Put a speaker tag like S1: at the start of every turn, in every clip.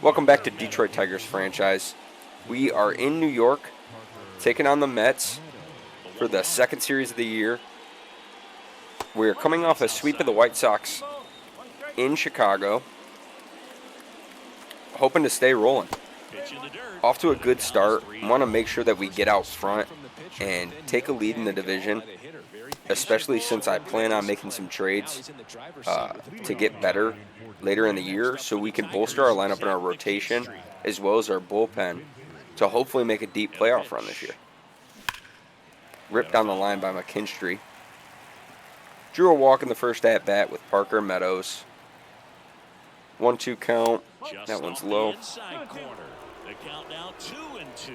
S1: Welcome back to Detroit Tigers franchise. We are in New York, taking on the Mets for the second series of the year. We're coming off a sweep of the White Sox in Chicago, hoping to stay rolling. Off to a good start. Want to make sure that we get out front and take a lead in the division, especially since I plan on making some trades to get better later in the year, so we can bolster our lineup and our rotation as well as our bullpen to hopefully make a deep playoff run this year. Ripped down the line by McKinstry. Drew a walk in the first at-bat with Parker Meadows. 1-2 count. That one's low.
S2: The count now 2-2.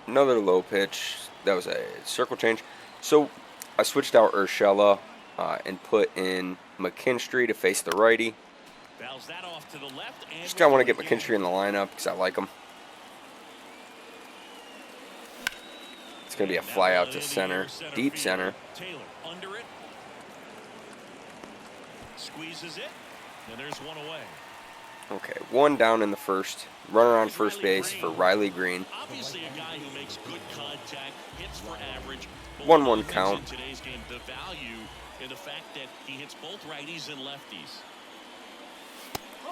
S1: Another low pitch. That was a circle change. So I switched out Urshela and put in McKinstry to face the righty. Just kind of want to get McKinstry in the lineup because I like him. It's going to be a fly out to center, deep center.
S2: Squeezes it, and there's one away.
S1: Okay, one down in the first. Runner on first base for Riley Green.
S2: Obviously a guy who makes good contact, hits for average.
S1: 1-1 count.
S2: In today's game, the value in the fact that he hits both righties and lefties.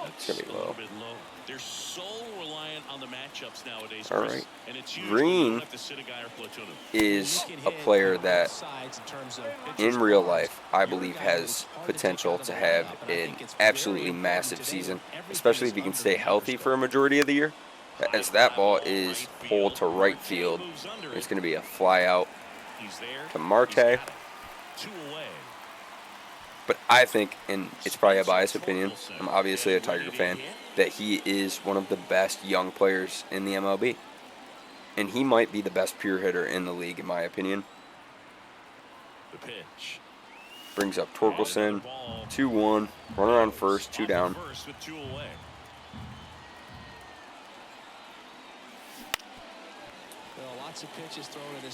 S1: It's going to be low.
S2: They're so reliant on the matchups nowadays.
S1: All right.
S2: And it's
S1: Green is a player that, in real life, I believe has potential to have an absolutely massive season, especially if he can stay healthy for a majority of the year. As that ball is pulled to right field, it's going to be a fly out to Marte. But I think, and it's probably a biased opinion, I'm obviously a Tiger fan, that he is one of the best young players in the MLB. And he might be the best pure hitter in the league, in my opinion.
S2: The pitch.
S1: Brings up Torkelson, 2-1, runner on first, 2 down.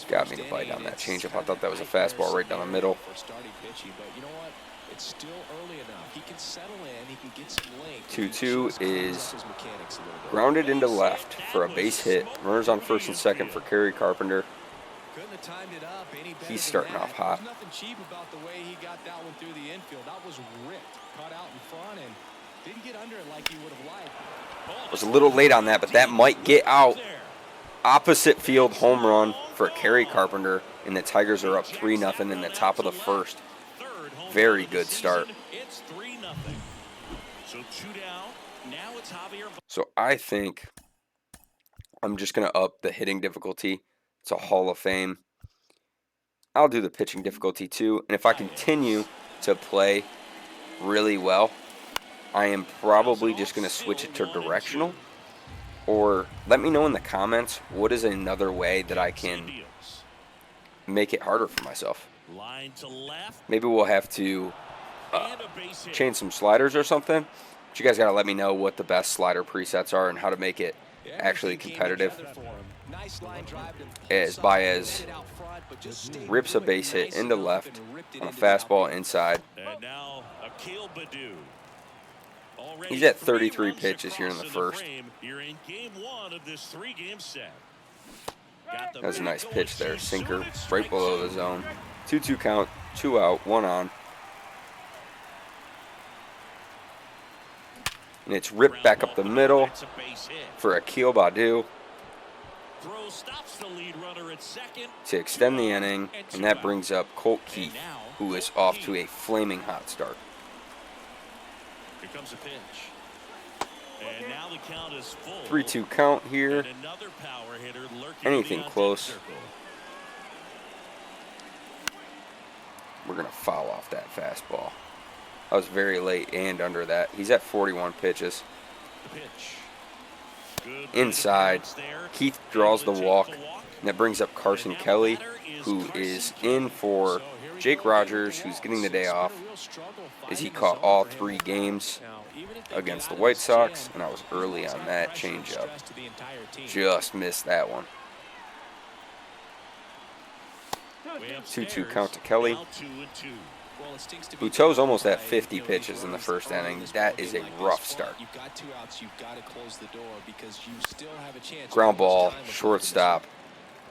S1: Got me to bite on that changeup. I thought that was a fastball right down the middle.
S3: It's still early enough. He can settle in. He can get some length.
S1: 2-2 is grounded into left for a base hit. Runners on first and second for Kerry Carpenter. He's starting off hot.
S3: Nothing cheap about the way he got that one through the infield. That was ripped, caught out in front, and didn't get under it like he would have liked.
S1: Was a little late on that, but that might get out. Opposite field home run for Kerry Carpenter, and the Tigers are up 3-0 in the top of the first. Very good start. So I think I'm just going to up the hitting difficulty. It's a Hall of Fame. I'll do the pitching difficulty too. And if I continue to play really well, I am probably just going to switch it to directional. Or let me know in the comments what is another way that I can make it harder for myself. Maybe we'll have to change some sliders or something. But you guys got to let me know what the best slider presets are and how to make it actually competitive. As Baez rips a base hit into left on a fastball inside. He's at 33 pitches here in the first. That was a nice pitch there. Sinker right below the zone. 2-2 count, 2 out, 1 on. And it's ripped back up the middle for Akil Baddoo to extend the inning, and that brings up Colt Keith, who is off to a flaming hot start.
S2: Here comes a pitch. And now the count is full.
S1: 3-2 count here. Anything close. We're going to foul off that fastball. I was very late and under that. He's at 41 pitches. Inside. Keith draws the walk. And that brings up Carson Kelly, who is in for Jake Rogers, who's getting the day off, as he caught all 3 games against the White Sox, and I was early on that changeup. Just missed that one.
S2: Way
S1: 2-2
S2: upstairs,
S1: count to Kelly.
S2: now 2-2.
S3: Well, it stinks to be
S1: Buteau's almost
S3: down
S1: at
S3: by,
S1: 50
S3: you know,
S1: pitches
S3: these
S1: in the
S3: runs
S1: first
S3: early in
S1: inning.
S3: this
S1: That
S3: ball
S1: is
S3: game
S1: a
S3: like
S1: rough
S3: this,
S1: start.
S3: but you've got 2 outs. You've got to close the door because you still have a chance.
S1: Ground
S3: How much
S1: ball,
S3: time is left in this
S1: shortstop.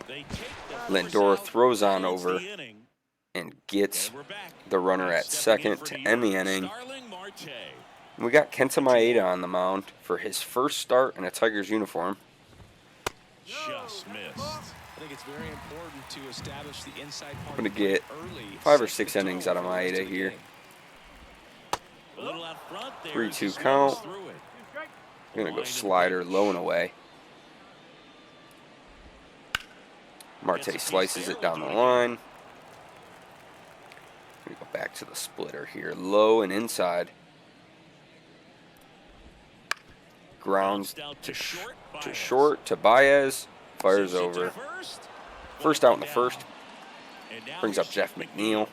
S2: They take the first
S1: Lindor
S2: out,
S1: throws on
S2: ends
S1: over
S2: the inning,
S1: and gets
S2: and we're back.
S1: the runner at
S2: Stepping in
S1: second
S2: for
S1: to
S2: New
S1: end the
S2: York,
S1: inning.
S2: Starling Marte.
S1: We got Kenta Maeda on the mound for his first start in a Tigers uniform.
S2: Just missed.
S3: I think it's very important to establish the inside part
S1: I'm going
S3: of
S1: to
S3: the
S1: get
S3: plate early.
S1: 5 or
S3: Sets
S1: 6
S3: the
S1: innings
S3: tone
S1: out of
S3: for the rest
S1: Maeda
S3: of the
S1: here.
S3: game.
S2: A little out front there.
S1: 3-2
S2: as he
S1: count.
S2: swings through it.
S1: Going to go
S2: Line and
S1: slider
S2: pitch.
S1: low and away. Marte
S2: Gets a piece
S1: slices
S2: there,
S1: it down
S2: we'll
S1: the
S2: do it again.
S1: line. Going to go back to the splitter here. Low and inside. Grounds
S2: Bounced out
S1: to
S2: Baez.
S1: short to Baez. Fires
S2: Sends it to
S1: over.
S2: first.
S1: First out in the
S2: Down.
S1: first.
S2: And now
S1: Brings
S2: here's
S1: up Jeff McNeil.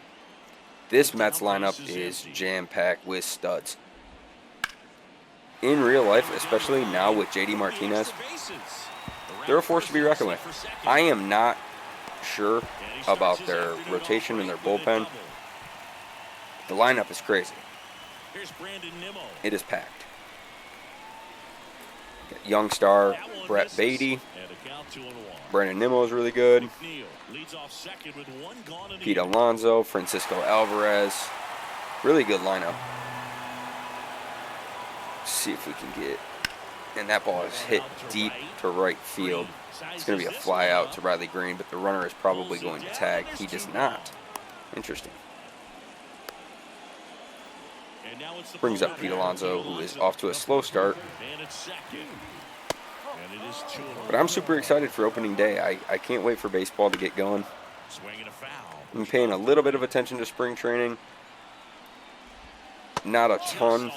S1: This Mets lineup is
S2: empty.
S1: jam-packed with studs. In real life, especially now with JD Martinez, they're a force to be reckoned with. I am not sure about their rotation and their bullpen. The lineup is crazy.
S2: Here's Brandon Nimmo.
S1: It is packed. Got young star
S2: That one
S1: Brett
S2: misses.
S1: Beatty.
S2: And a count 2-1.
S1: Brandon Nimmo is really good.
S2: McNeil leads off second with 1 gone in the
S1: Pete
S2: inning.
S1: Alonso, Francisco Alvarez. Really good lineup. See if we can get. And that ball is hit deep to right field. It's going to be a fly out to Riley Green, but the runner is probably going to tag. He does not. Interesting.
S2: And now it's the
S1: Brings up Pete Alonso, who is off to a slow start.
S2: And it's second. And it is 2-1.
S1: But I'm super excited for opening day. I can't wait for baseball to get going.
S2: Swinging a foul.
S1: I'm paying a little bit of attention to spring training. Not a ton.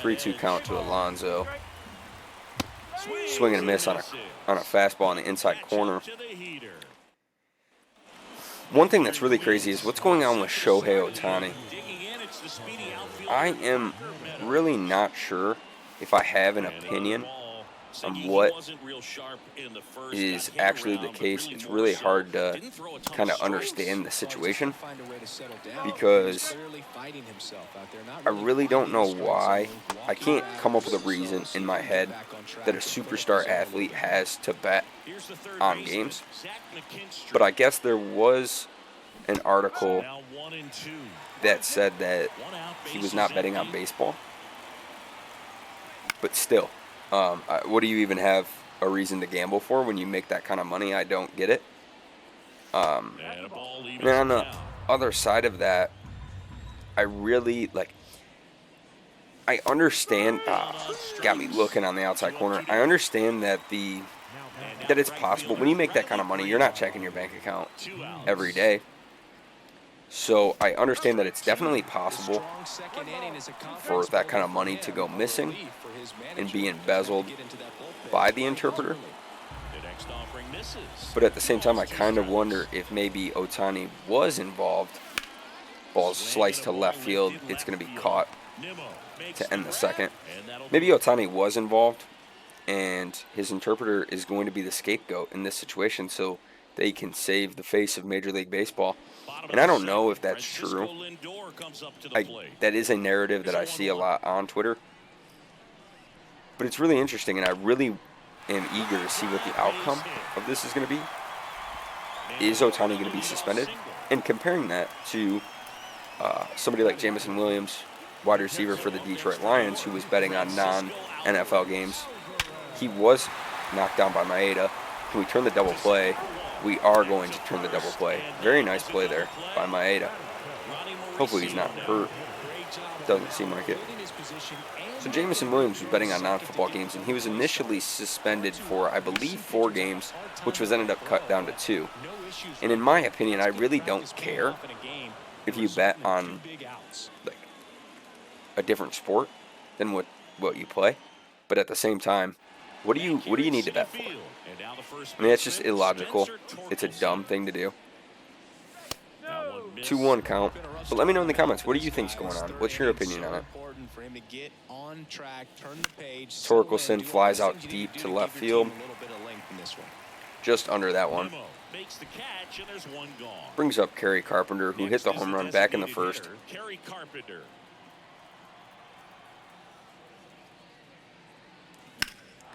S1: 3-2 count to Alonso. Swing and a miss on a fastball in the inside corner. One thing that's really crazy is what's going on with Shohei Ohtani. I am really not sure if I have an opinion on what is actually the case. It's really hard to kind of understand the situation because I really don't know why. I can't come up with a reason in my head that a superstar athlete has to bet on games. But I guess there was an article that said that he was not betting on baseball. But still, what do you even have a reason to gamble for when you make that kind of money? I don't get it. And then on the other side of that, I really, I understand, got me looking on the outside corner. I understand that that it's possible. When you make that kind of money, you're not checking your bank account every day. So I understand that it's definitely possible for that kind of money to go missing and be embezzled by the interpreter. But at the same time, I kind of wonder if maybe Ohtani was involved. Ball's sliced to left field. It's going to be caught to end the second. Maybe Ohtani was involved, and his interpreter is going to be the scapegoat in this situation so they can save the face of Major League Baseball. And I don't know if that's true. That is a narrative that I see a lot on Twitter. But it's really interesting, and I really am eager to see what the outcome of this is going to be. Is Ohtani going to be suspended? And comparing that to somebody like Jamison Williams, wide receiver for the Detroit Lions, who was betting on non-NFL games. He was knocked down by Maeda. Can we turn the double play? We are going to turn the double play. Very nice play there by Maeda. Hopefully he's not hurt. Doesn't seem like it. So Jamison Williams was betting on non-football games, and he was initially suspended for, I believe, 4 games, which was ended up cut down to 2. And in my opinion, I really don't care if you bet on a different sport than what you play. But at the same time, what do you need to bet for? I mean, it's just illogical. It's a dumb thing to do. 2-1 count. But let me know in the comments, what do you think's going on? What's your opinion on it? Torkelson flies out deep to left field. just under that one.
S2: Nimmo makes the catch, and there's one gone.
S1: Brings up Kerry Carpenter, who hit the home run back in the first.
S2: Kerry Carpenter.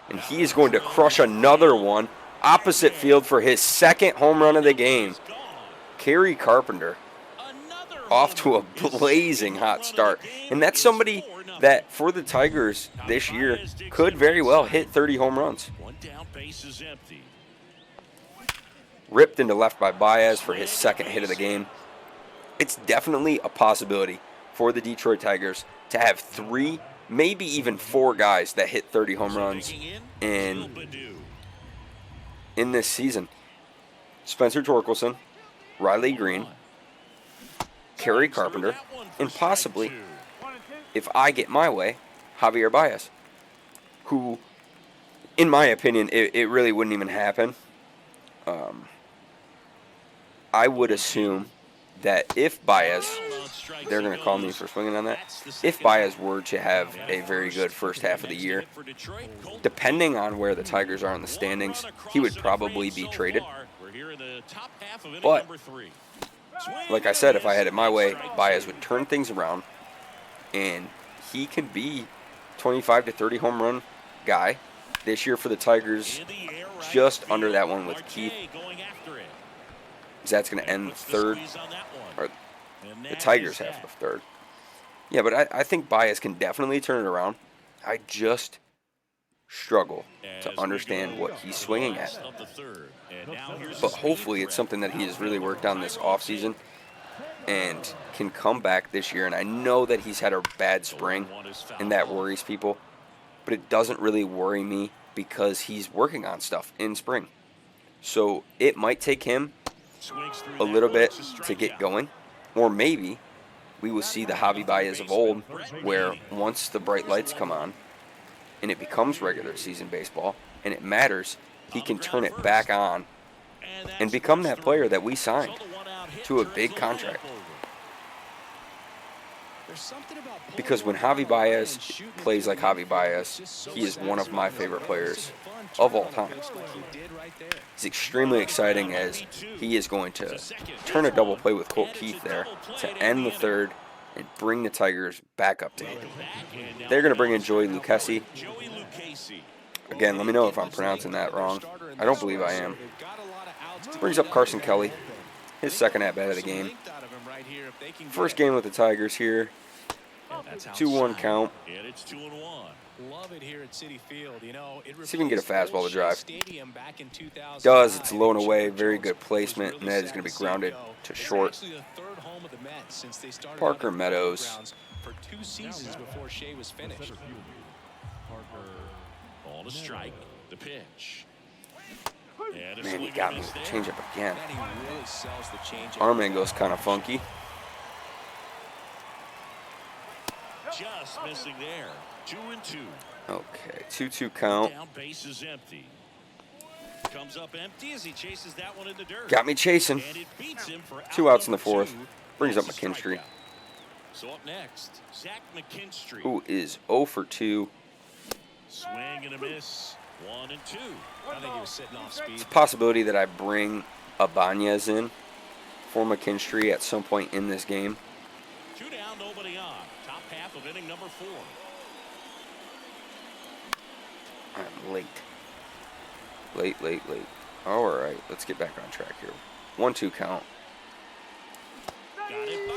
S1: And he's going to crush another one opposite field for his second home run of the game. Kerry Carpenter off to a blazing hot start. And that's somebody that, for the Tigers this year, could very well hit 30 home runs.
S2: One down, base is empty.
S1: Ripped into left by Baez for his second hit of the game. It's definitely a possibility for the Detroit Tigers to have 3, maybe even 4 guys that hit 30 home runs in this season. Spencer Torkelson, Riley Green, Kerry Carpenter, and possibly, if I get my way, Javier Baez, who, in my opinion, it really wouldn't even happen. I would assume that if Baez, they're going to call me for swinging on that, if Baez were to have a very good first half of the year, depending on where the Tigers are in the standings, he would probably be traded. But, like I said, if I had it my way, Baez would turn things around, and he could be 25 to 30 home run guy this year for the Tigers, just under that one with Keith. That's going to end the third, or the Tigers have the third. Yeah, but I think Baez can definitely turn it around. I just struggle to understand what he's swinging at. But hopefully it's something that he has really worked on this offseason and can come back this year. And I know that he's had a bad spring, and that worries people. But it doesn't really worry me because he's working on stuff in spring. So it might take him a little bit to get going, or maybe we will see the Javi Baez of old, where once the bright lights come on and it becomes regular season baseball and it matters, he can turn it back on and become that player that we signed to a big contract. Because when Javi Baez plays like Javi Baez, he is one of my favorite players of all time. It's extremely exciting as he is going to turn a double play with Colt Keith there to end the third and bring the Tigers back up to 8. They're going to bring in Joey Lucchesi. Again, let me know if I'm pronouncing that wrong. I don't believe I am. Brings up Carson Kelly, his second at-bat of the game. First game with the Tigers here. 2-1 count.
S3: Love it here at Citi Field. You know,
S1: See if we can get a fastball to drive. Does. It's low and away. Very good placement. And that is going to be grounded to short. Parker Meadows.
S3: For 2 seasons before Shea was finished.
S2: Ball to strike. The pitch.
S1: Man, he got me with the changeup again. Arm angle's kind of funky.
S2: Just missing there. 2-2.
S1: Okay, 2-2 count.
S2: Down, base is empty. Comes up empty as he chases that one in the dirt.
S1: Got me chasing.
S2: And it beats him for
S1: 2 outs in the
S2: number
S1: 4th.
S2: 2.
S1: Brings up
S2: That's a
S1: McKinstry,
S2: strikeout. So up next, Zach McKinstry.
S1: who is 0 for 2.
S2: Swing and a miss. 1-2.
S3: I think he was sitting off speed.
S1: It's a possibility that I bring Ibanez in for McKinstry at some point in this game.
S2: 2 down, nobody on. Top half of inning number 4.
S1: I'm late. Late. All right, let's get back on track here. 1-2 count.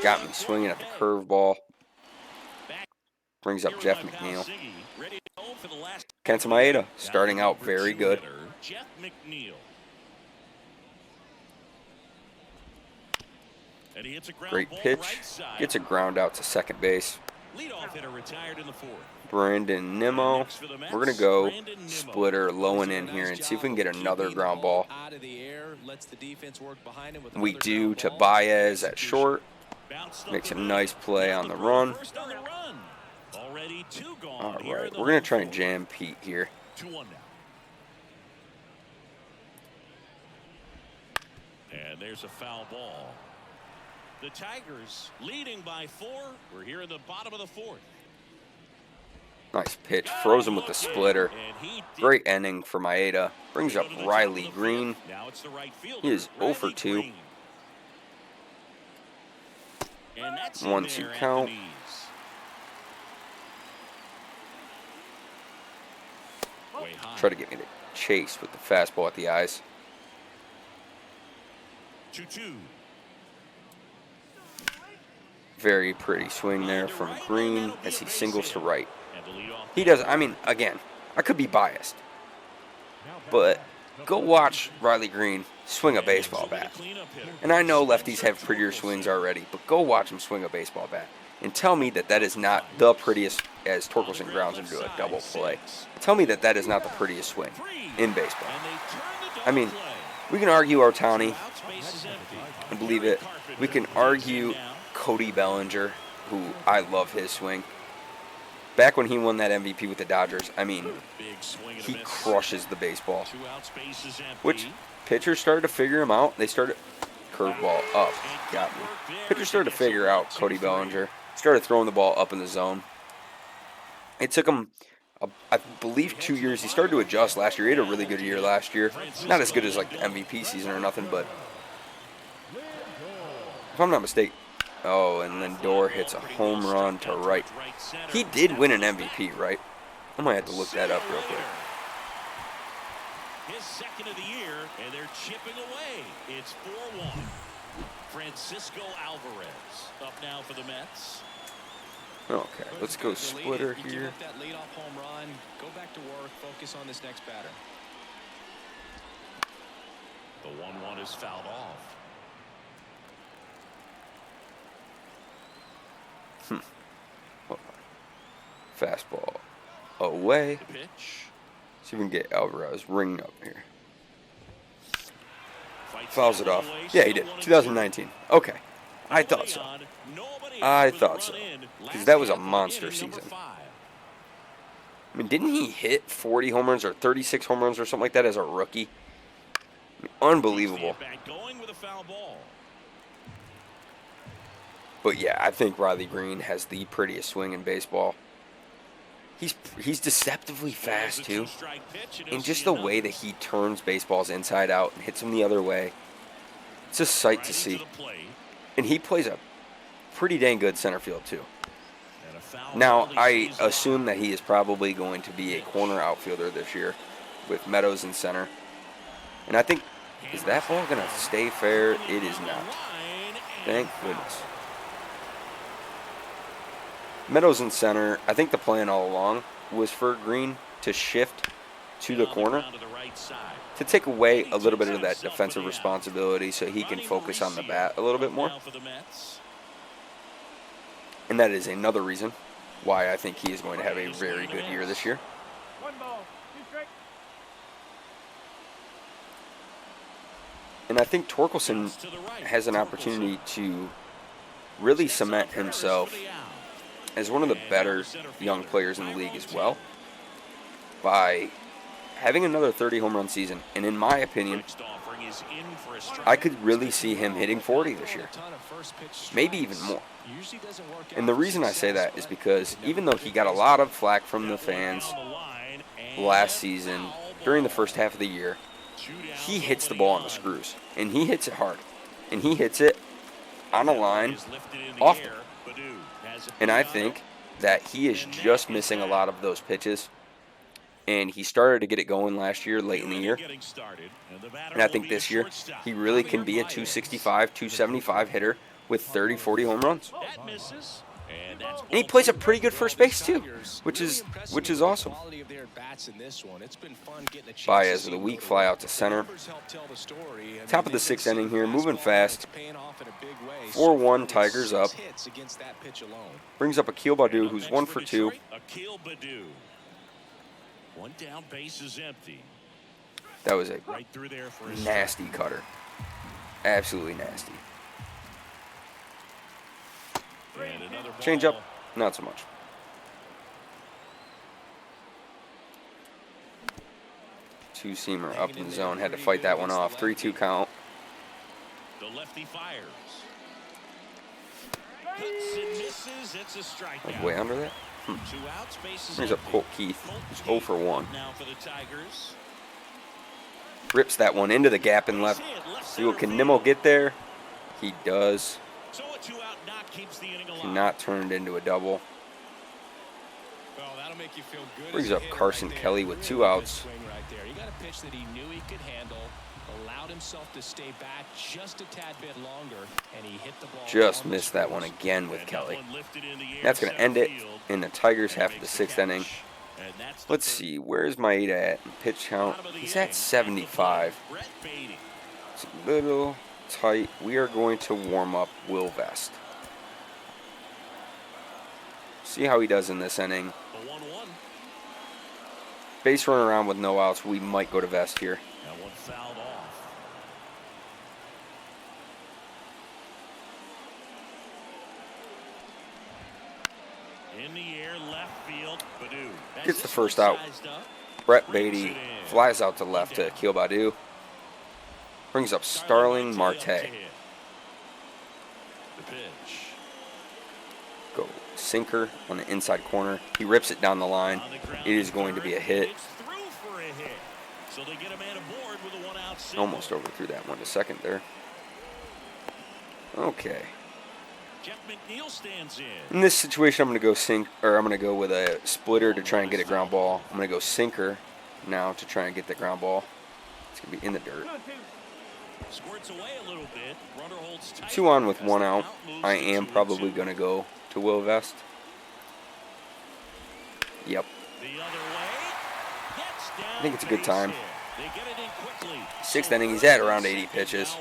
S1: Got me swinging at the curveball. Brings up Jeff McNeil. Kenta Maeda starting out very good.
S2: Jeff McNeil. And he hits a ground
S1: Great
S2: ball
S1: pitch.
S2: right side.
S1: Gets a ground out to second base.
S2: Leadoff hitter retired in the 4th.
S1: Brandon Nimmo. We're going to go splitter low and in here and see if we can get another ground ball. We do to Baez at short. Makes a nice play on the run.
S2: Already 2 gone.
S1: All right, we're going to try and jam Pete here.
S2: 2-1 now. And there's a foul ball. The Tigers leading by 4. We're here in the bottom of the 4th.
S1: Nice pitch. Froze him with the splitter. Great ending for Maeda. Brings up Riley Green.
S2: Now it's the right fielder,
S1: He is 0 for
S2: Riley
S1: 2.
S2: Green. And that's in
S1: 1-2
S2: there at the
S1: count.
S2: knees. Way high.
S1: Try to get me to chase with the fastball at the eyes.
S2: 2-2.
S1: Very pretty swing there from Green as he singles to right.
S2: And the leadoff
S1: He does, I mean, again, I could be biased, but go watch Riley Green swing a baseball bat. And I know lefties have prettier swings already, but go watch him swing a baseball bat. And tell me that that is not the prettiest, as Torkelson grounds into a double play. Tell me that that is not the prettiest swing in baseball. I mean, we can argue Ohtani, I believe it. We can argue Cody Bellinger, who I love his swing. Back when he won that MVP with the Dodgers, I mean, he crushes the baseball. Which pitchers started to figure him out. They started curveball up, got me. Pitchers started to figure out Cody Bellinger. Started throwing the ball up in the zone. It took him, I believe, 2 years. He started to adjust last year. He had a really good year last year. Not as good as like the MVP season or nothing, but if I'm not mistaken. Oh, and Lindor hits a home run to right. He did win an MVP, right? I might have to look that up real quick.
S2: His second of the year, and they're chipping away. It's 4-1. Francisco Alvarez up now for the Mets.
S1: Okay, let's go splitter
S3: You give
S1: here.
S3: up that leadoff home run, go back to work, focus on this next batter.
S2: The 1-1 is fouled off.
S1: Fastball away.
S2: The pitch.
S1: See if we can get Alvarez ringing up here.
S2: Fights
S1: Fouls it
S2: all
S1: off.
S2: the way,
S1: Yeah, he
S2: still
S1: did.
S2: 1-2.
S1: 2019. Okay. I thought so.
S2: Nobody
S1: I
S2: out with a
S1: thought
S2: run
S1: so.
S2: in.
S1: Because
S2: Last
S1: that was a
S2: inning,
S1: monster
S2: inning number
S1: season.
S2: 5.
S1: I mean, didn't he hit 40 home runs or 36 home runs or something like that as a rookie? I mean, unbelievable.
S2: Back going with a foul ball.
S1: But yeah, I think Riley Green has the prettiest swing in baseball. He's deceptively fast too. And just the way that he turns baseballs inside out and hits them the other way. It's a sight to see. And he plays a pretty dang good center field too. Now, I assume that he is probably going to be a corner outfielder this year with Meadows in center. And I think, is that ball going to stay fair? It is not. Thank goodness. Meadows in center. I think the plan all along was for Green to shift to the corner to take away a little bit of that defensive responsibility so he can focus on the bat a little bit more. And that is another reason why I think he is going to have a very good year this year. And I think Torkelson has an opportunity to really cement himself as one of the better young players in the league as well by having another 30 home run season. And in my opinion, I could really see him hitting 40 this year, maybe even more. And the reason I say that is because even though he got a lot of flack from the fans last season during the first half of the year, he hits the ball on the screws, and he hits it hard, and he hits it on a line often. And I think that he is just missing a lot of those pitches. And he started to get it going last year, late in the year. And I think this year, he really can be a 265, 275 hitter with 30, 40 home runs. And he plays a pretty good first base, too, which is awesome. Baez with a weak fly out to center. Top of the sixth inning here, moving fast. 4-1, Tigers up. Brings up Akil Baddoo, who's 1 for 2.
S2: One down, base is empty.
S1: That was a
S2: Right through there for a
S1: nasty cutter. Absolutely nasty.
S2: And another
S1: Change
S2: ball.
S1: up, not so much. Two-seamer up in the zone. Had to fight that one off. 3-2 count.
S2: The lefty fires. Cuts and misses. It's a strikeout.
S1: Way under that? Brings up Colt Keith, who's 0 for 1.
S2: Now for the Tigers.
S1: Rips that one into the gap and left. See, can Nimmo get there? He does.
S2: So a 2-out knock keeps the inning alive.
S1: Cannot turn it into a double.
S3: Well, that'll make you feel good.
S1: Brings up Carson Kelly with 2 outs.
S3: Right there. He got a pitch that he knew he could handle, allowed himself to stay back just a tad bit longer, and he hit the ball.
S1: Just missed that one again with Kelly. That's going to end it in the Tigers half of the 6th inning. Let's see, where's Maeda at in pitch count? He's at 75. It's a little tight. We are going to warm up Will Vest. See how he does in this inning. Base run around with no outs. We might go to Vest here.
S2: That one fouled off. In the air, left field. Badu
S1: Gets the first out. Brett Beatty flies out to left to Akil Baddoo. Brings up Starling Marte.
S2: The pitch.
S1: Go sinker on the inside corner. He rips it down the line. It is going to be a hit.
S2: It's through for a hit. So they get a man aboard with a 1-out single.
S1: Almost overthrew that one to second there. Okay.
S2: Jeff McNeil stands in.
S1: In this situation, I'm going to go with a splitter to try and get a ground ball. I'm going to go sinker now to try and get the ground ball. It's going to be in the dirt.
S2: Squirts away a little bit. Runner holds tight.
S1: 2 on with 1 out. I am probably going to go to Will Vest. Yep.
S2: The other way. Gets down.
S1: I think it's a good time.
S2: They get it in quickly.
S1: 6th inning, he's at around 80 pitches.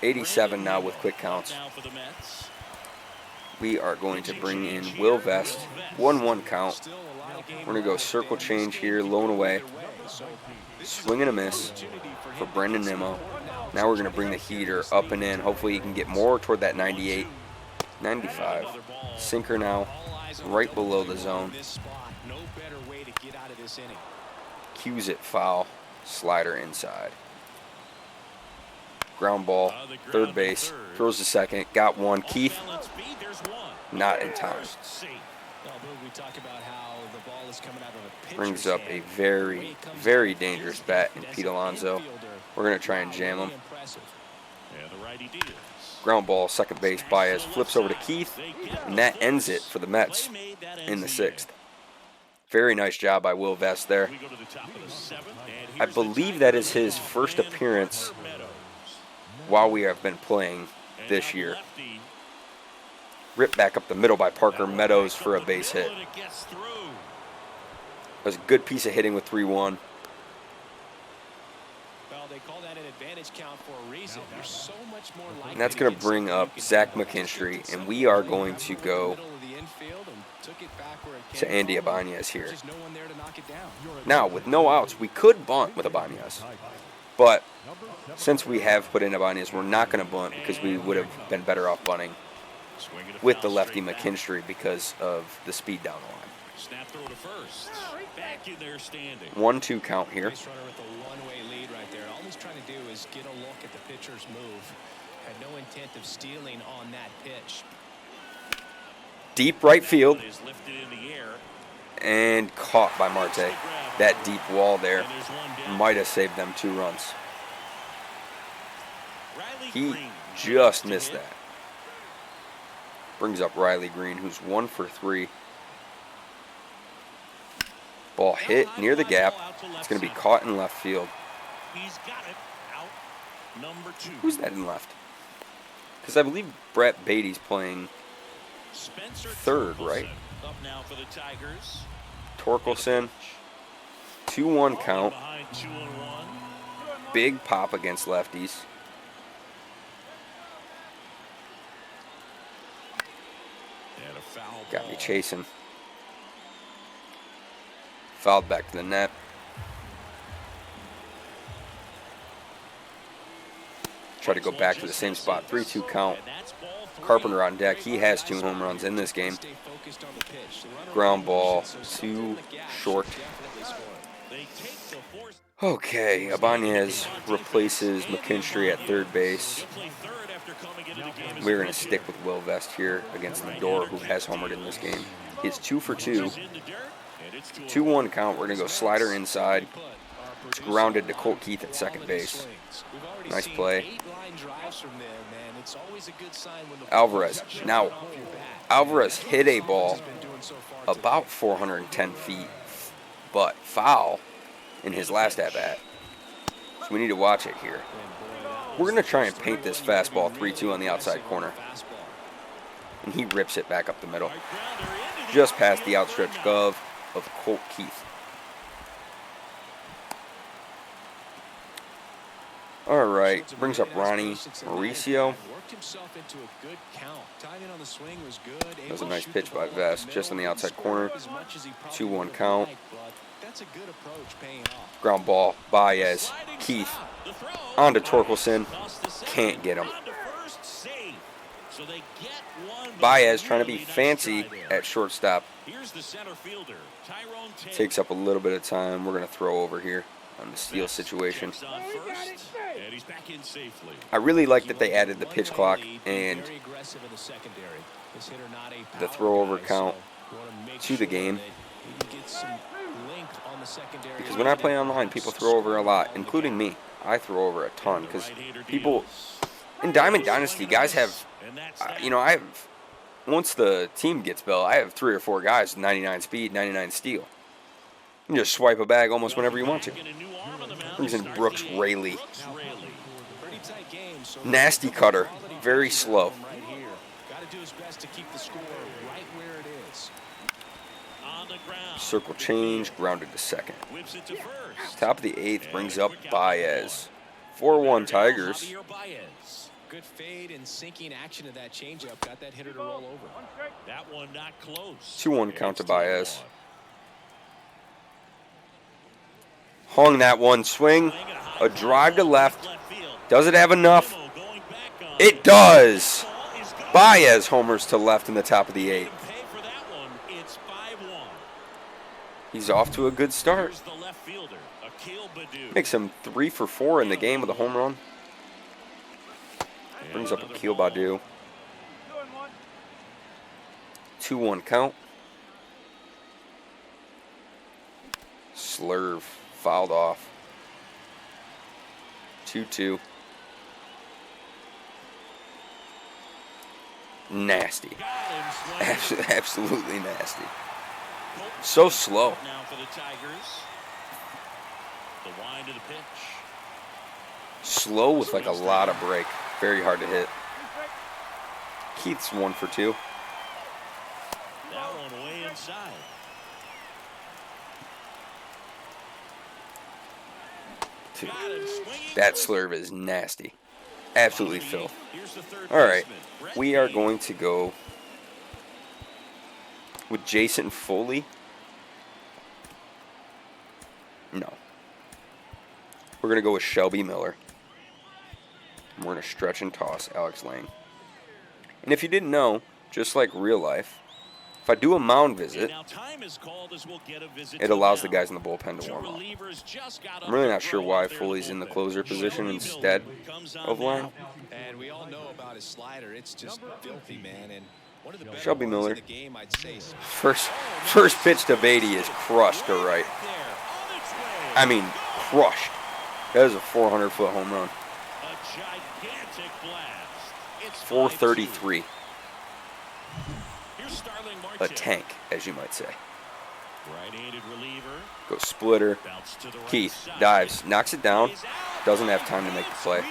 S1: 87 now with quick counts. We are going to bring in Will Vest. 1-1 count. We're going to go circle change here, low and away. Swing and a miss for Brendan Nimmo. Now we're going to bring the heater up and in. Hopefully he can get more toward that 98, 95. Sinker now, right below the zone. Cues it foul. Slider inside. Ground ball, third base, throws to second, got one. Keith, not in time. Brings up a very, very dangerous bat in Pete Alonso. We're going to try and jam him. Ground ball, second base, Baez flips over to Keith, and that ends it for the Mets in the 6th. Very nice job by Will Vest there. I believe that is his first appearance while we have been playing this year. Ripped back up the middle by Parker Meadows for a base hit. That was a good piece of hitting with 3-1.
S3: Well, they call that an advantage count for a reason. You're so much more likely.
S1: And that's going to bring up Zach McKinstry, and we are going to go to Andy Ibanez here. Now, with no outs, we could bunt with Ibanez. But since we have put in Ibanez, we're not going to bunt because we would have been better off bunting with the lefty McKinstry because of the speed down the line.
S2: Snap throw to first. Back in there standing.
S1: 1-2 count here.
S3: Base runner with a one-way lead right there. All he's trying to do is get a look at the pitcher's move. Had no intent of stealing on that pitch.
S1: Deep right field.
S2: Is lifted in the air.
S1: And caught by Marte. That deep wall there might have saved them 2 runs. He just missed that. Brings up Riley Green, who's 1 for 3. Ball hit near the gap. It's going to be caught in left field.
S2: He's got it. Out number 2.
S1: Who's that in left? Because I believe Brett Beatty's playing third, right?
S2: Up now for the Tigers.
S1: Torkelson. 2-1 count.
S2: Behind 2-1.
S1: Big pop against lefties.
S2: And a foul
S1: Got me
S2: ball.
S1: chasing. Fouled back to the net. Try to go back to the same spot. 3-2 count. Carpenter on deck. He has 2 home runs in this game. Ground ball, too short. Okay, Ibanez replaces McKinstry at third base. We're going to stick with Will Vest here against Lindor, who has homered in this game. is 2 for 2.
S2: Pushes in the dirt, and it's
S1: 2-1 count. We're going to go slider inside. It's grounded to Colt Keith at second base. Nice play. Alvarez. Now, Alvarez hit a ball about 410 feet, but foul in his last at-bat. So we need to watch it here. We're going to try and paint this fastball 3-2 on the outside corner. And he rips it back up the middle, just past the outstretched glove of Colt Keith. All right, brings up Ronnie Mauricio. That was a nice pitch by Vest, just on the outside corner. 2-1 count. Ground ball, Baez, Keith, on to Torkelson. Can't get him. Baez trying to be fancy at shortstop. Takes up a little bit of time. We're going to throw over here on the steal situation. I really like that they added the pitch clock and the throw over count to the game. Because when I play online, people throw over a lot, including me. I throw over a ton because people in Diamond Dynasty, guys have, I have, once the team gets built, I have 3 or 4 guys, 99 speed, 99 steal. You can just swipe a bag almost whenever you want to. Brings in Brooks Raley. Nasty cutter, very slow. Circle change, grounded to second. Top of the 8th brings up Baez. 4-1 Tigers.
S3: Good fade and sinking action of that changeup got that hitter to roll over.
S2: That one not close.
S1: 2-1 count to Baez. Hung that one swing. A drive to left. Does it have enough? It does. Baez homers to left in the top of the 8th. He's off to a good start. Makes him 3 for 4 in the game with a home run. Brings up Akil Baddoo. 2-1 count. Slurve fouled off. 2-2. Nasty. Absolutely nasty. So slow.
S2: Now for the Tigers. The wind of the pitch.
S1: Slow with like a lot of break. Very hard to hit. Keith's 1 for 2.
S2: That one way inside.
S1: That slurve is nasty. Absolutely filth. All right. We are going to go with Jason Foley. No. We're going to go with Shelby Miller. And we're going to stretch and toss Alex Lane. And if you didn't know, just like real life, if I do a mound visit, it allows the guys in the bullpen to warm up. I'm really not sure why Foley's in the closer position instead of Lane.
S3: And we all know about his slider. It's just filthy, man. And one of the better
S1: Shelby Miller.
S3: in the game, I'd say.
S1: First pitch to Beatty is crushed to right. I mean, crushed. That is a 400-foot home run. 433. A tank, as you might say. Go splitter. Keith dives, knocks it down. Doesn't have time to make the play.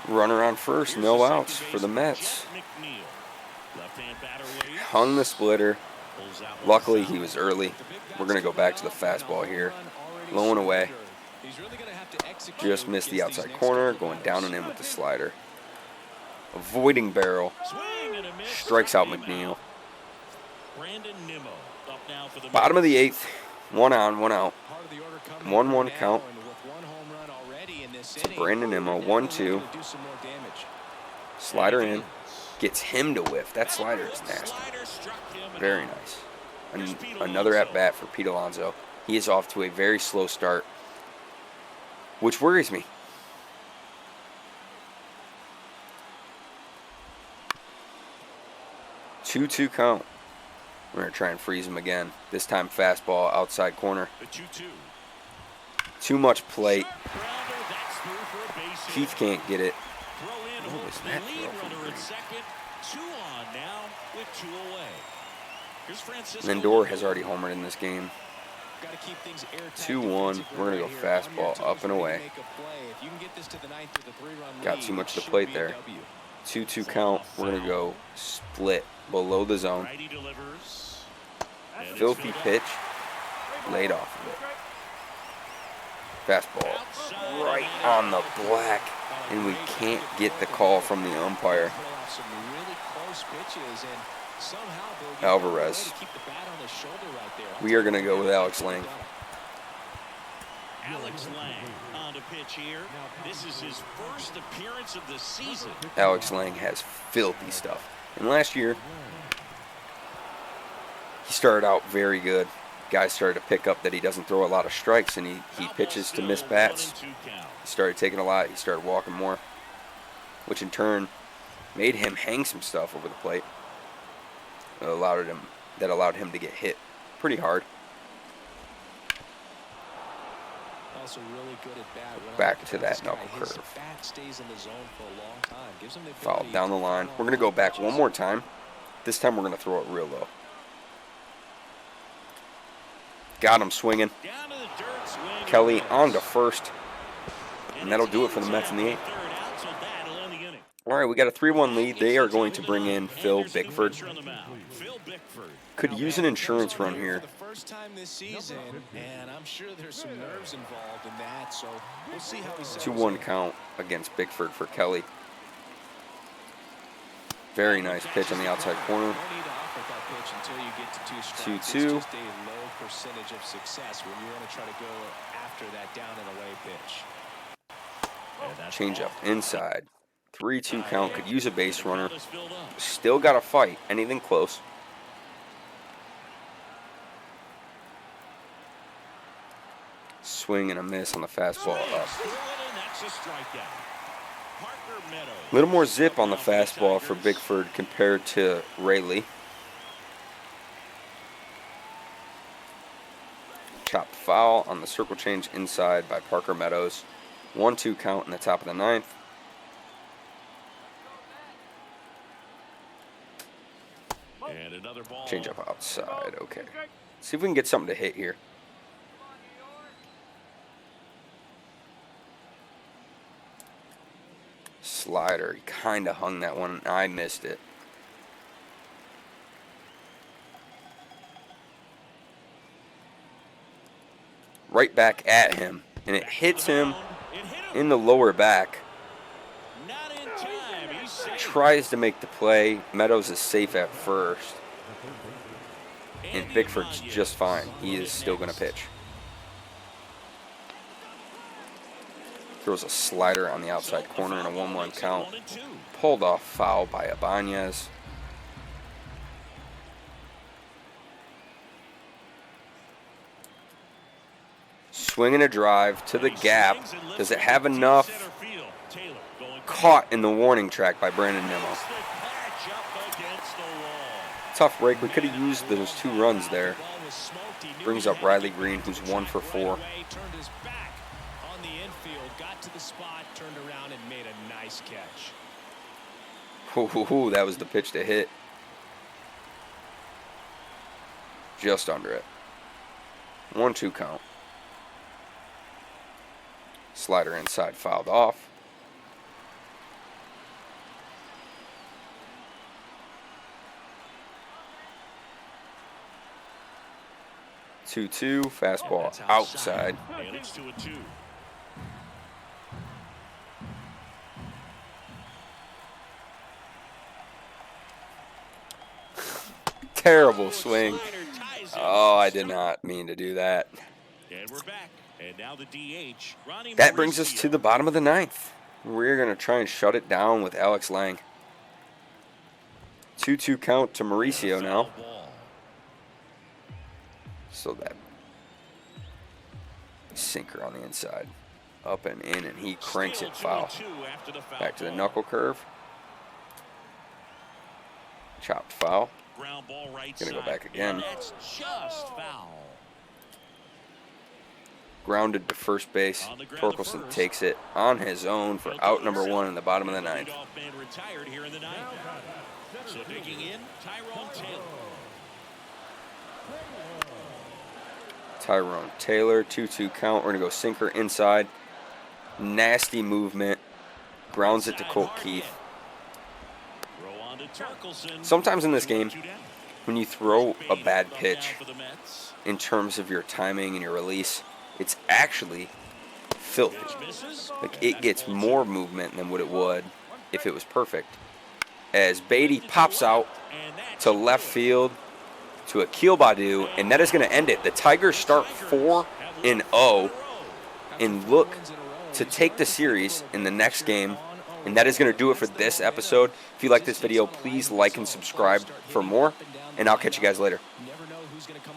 S1: Runner on first, no outs for the Mets. Hung the splitter. Luckily, he was early. We're going to go back to the fastball here. Low and away. Just missed the outside corner, going down and in with the slider. Avoiding barrel. Strikes out McNeil. Bottom of the 8th. 1 on, 1 out. 1-1 count. To Brandon Nimmo. 1-2. Slider in. Gets him to whiff. That slider is nasty. Very nice. And another at-bat for Pete Alonso. He is off to a very slow start, which worries me. 2-2 count. We're going to try and freeze him again. This time fastball outside corner.
S2: The 2-2.
S1: Too much plate.
S2: Grounder, that's through for a base hit.
S1: Keith can't get it.
S2: Throw in
S1: What
S2: holds
S1: was
S2: the
S1: that
S2: lead
S1: throw from
S2: runner
S1: Green?
S2: at second. 2 on now with 2 away. Here's Francisco.
S1: Lindor has already homered in this game.
S3: Gotta keep things airtight
S1: 2-1.
S3: defensively
S1: We're going to
S3: right
S1: go
S3: here. On your
S1: fastball
S3: toes,
S1: up and
S3: ready to
S1: away.
S3: make a play. If you can get this to the ninth with a 3-run
S1: Got
S3: lead,
S1: too much
S3: it
S1: to
S3: should
S1: plate
S3: be a
S1: there.
S3: W.
S1: 2-2 count. We're going to go split below the zone.
S2: Righty delivers. And it's
S1: Filthy
S2: filled up.
S1: pitch. Laid off of it. Fastball
S2: Outside
S1: right
S2: and
S1: on the black. And we can't get the call from the umpire.
S3: Throw out some really close pitches, and somehow Boogie found a way
S1: Alvarez.
S3: to keep the bat on his shoulder right there.
S1: We are going to go with Alex Lang.
S2: Alex Lang on to pitch here. This is his first appearance of the season.
S1: Alex Lang has filthy stuff. And last year, he started out very good. Guys started to pick up that he doesn't throw a lot of strikes, and he pitches to miss bats. He started taking a lot. He started walking more, which in turn made him hang some stuff over the plate. That allowed him to get hit pretty hard.
S3: Also really good at bat. When I
S1: Back
S3: look
S1: to
S3: at
S1: that
S3: this guy,
S1: knuckle
S3: his
S1: curve.
S3: bat stays in the zone for a long time. Gives him the
S1: Fouled
S3: ability
S1: down the
S3: to
S1: line.
S3: find
S1: We're going to go back
S3: pitches.
S1: one more time. This time we're going to throw it real low. Got him swinging.
S2: Down to the dirt, swing and
S1: Kelly
S2: miss.
S1: on to first. And that'll
S2: it's
S1: do it for the
S2: in
S1: Mets in the
S2: time
S1: eighth.
S2: for third out, so that'll end the inning.
S1: All right, we got a 3-1 lead. They are going to
S2: It's
S1: bring
S2: the
S1: in
S2: top of the
S1: Phil
S2: ninth. Anderson,
S1: Bickford.
S2: pitcher on the mound. Phil Bickford.
S1: Could
S3: Now,
S1: use
S3: man,
S1: an
S3: he comes
S1: insurance
S3: on
S1: run
S3: For
S1: here.
S3: the first time this season, and I'm sure there's some nerves involved in that. So we'll see how he settles
S1: 2-1
S3: in.
S1: count against Bickford for Kelly. Very nice pitch on the outside corner.
S3: No need to offer that pitch until you get to 2 strikes.
S1: 2-2.
S3: It's just a low percentage of success when you want to try to go after that down and away pitch.
S2: And that's
S1: Change up
S2: ball.
S1: inside. 3-2 count. Could use a base
S2: The
S1: runner.
S2: crowd is filled up.
S1: Still got to fight. Anything close. Swing and a miss on the fastball up.
S2: Throw it in, that's a strikeout. Parker Meadows.
S1: Little more zip on the
S2: Up now
S1: fastball for
S2: Tigers.
S1: Bickford compared to Rayleigh. Chopped foul on the circle change inside by Parker Meadows. 1-2 count in the top of the ninth.
S2: And another ball.
S1: Change up outside. Okay. See if we can get something to hit here. Slider. He kind of hung that one. I missed it. Right back at him. And it hits him
S2: It hit him.
S1: in the lower back.
S2: Not in time. He's safe.
S1: Tries to make the play. Meadows is safe at first. And
S2: Andy
S1: Bickford's
S2: Ibanez
S1: just fine. He
S2: will
S1: is
S2: hit
S1: still going to
S2: next.
S1: pitch. Throws a slider on the outside
S2: So,
S1: corner and a
S2: foul ball
S1: 1-1
S2: makes it
S1: count.
S2: 1-2.
S1: Pulled off foul by Ibanez. Swinging a drive to the
S2: He
S1: gap.
S2: swings and lifts
S1: Does it
S2: it
S1: have
S2: to
S1: enough?
S2: center field. Taylor going
S1: Caught in the warning track by Brandon Nimmo.
S2: Makes the catch up against the wall.
S1: Tough break. We could have used those 2 runs there.
S3: The ball was smoked. He knew
S1: Brings
S3: he
S1: up
S3: had to
S1: Riley
S3: get
S1: Green,
S3: back to
S1: who's
S3: the
S1: 1
S3: track
S1: for
S3: right
S1: 4.
S3: away, turned his back on the infield, got to the spot, turned around and made a nice catch.
S1: Ooh, that was the pitch to hit. Just under it. 1-2 count. Slider inside fouled off. Two, fastball
S2: That's
S1: outside.
S2: And it's 2-2.
S1: Terrible swing.
S2: Slider ties it.
S1: Oh, I did not mean to do that.
S2: And we're back. And now the DH. Ronnie
S1: That brings us
S2: Mauricio.
S1: to the bottom of the ninth. We're going to try and shut it down with Alex Lang. 2-2 count to Mauricio now.
S2: Foul ball.
S1: So that sinker on the inside. Up and in, and he cranks
S2: Still
S1: it foul.
S2: 2-2 after the foul
S1: Back to the
S2: ball.
S1: knuckle curve. Chopped foul.
S2: Ground ball right
S1: Gonna go
S2: side.
S1: back again.
S2: And that's just foul.
S1: Grounded to first base.
S2: On the ground to
S1: Torkelson
S2: first.
S1: takes it on his own for out number 1 in the bottom of the ninth.
S2: Leadoff man retired here in the ninth. So digging in, Tyrone Taylor.
S1: Tyrone Taylor, 2-2 count. We're going to go sinker inside. Nasty movement. Grounds it to Colt Keith.
S2: Throw on to Torkelson.
S1: Sometimes in this game,
S2: 2 down.
S1: when you throw a bad
S2: Up now
S1: pitch
S2: for the Mets.
S1: in terms of your timing and your release, it's actually filthy.
S2: Misses.
S1: Like, it gets more movement than what it would if it was perfect. As Beatty pops out
S2: And that's
S1: to left field to Akil Badu, and that is going to end it. The Tigers start 4-0 and look to take the series in the next game. And that is going to do it for this episode. If you like this video, please like and subscribe for more, and I'll catch you guys later.
S3: Never know who's going to come